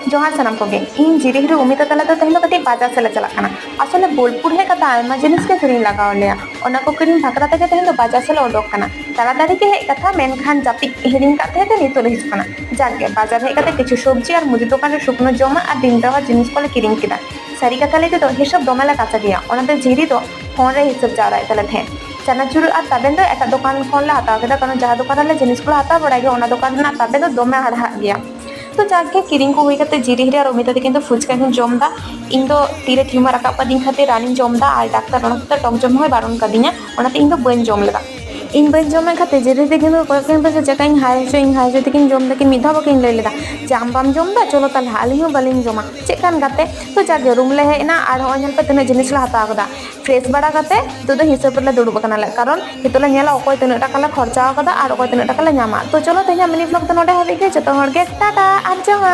जोहार सानाम कोगे इन जिरिहिर उमिता तला तो तेहलो कति बाजार से चला खाना असले बोलपुर है कता आयमा जिनिस के किरिंग लगाव लेया ओना को किरिंग भाकरा तके तेहलो बाजार से ओडोक खाना ताड़ाताड़ी के हे कथा मेनखान जापि हिरिंग काते ते नितो हिज खाना जागे बाजार हे कते किछु सब्जी और मुदी दोकान रे शुकनो जमा और दिन दवा जिनिस कोले किरिंग किदा सारी कथा लेते तो हिसाब दोमेला काचा गया ओनाते जिरि तो फोन रे हिसाब जावरा तले थे चनाचुर और ताबेन तो एटा दुकान खोल हताव केदा कारण जहाँ दुकान ले जिनिस को हताव बड़ा गया ओना दुकान ना ताबे तो दोमे हड़ा गया तो जाके किरिंग को हुई कते जिरिहिर और उमिता किंतु फुचका को जमदा इन दो तीरे ट्यूमर राकाब कदिन खातिर रानिंग जमदा और डाक्टर ओनाते टक जम होय बारन कदिnya ओनाते इन दो बन जम लेदा इन बन जम खातिर जिरिहिर किंतु कोयकन बजे जकाइन हाय जो तिकिन जम दकिन मिधा बकिन लय लेदा जाम बाम जमदा चलो ताल हालिंग हो बालिंग जमा चेकान गाते तो जाके रूम ले हेना और हो ñel पे तने जिनिस ला हता कदा फ्रेश बड़ा गाते तो हिसाब ले दुड़ुब कना ले कारण हितोला ñela ओकोय तने टाका ला खर्चा कदा और ओकोय तने टाका ला ñama तो चलो तेना मिनी ब्लॉग तो नोडे हाबी के जतो हर गे टाटा आज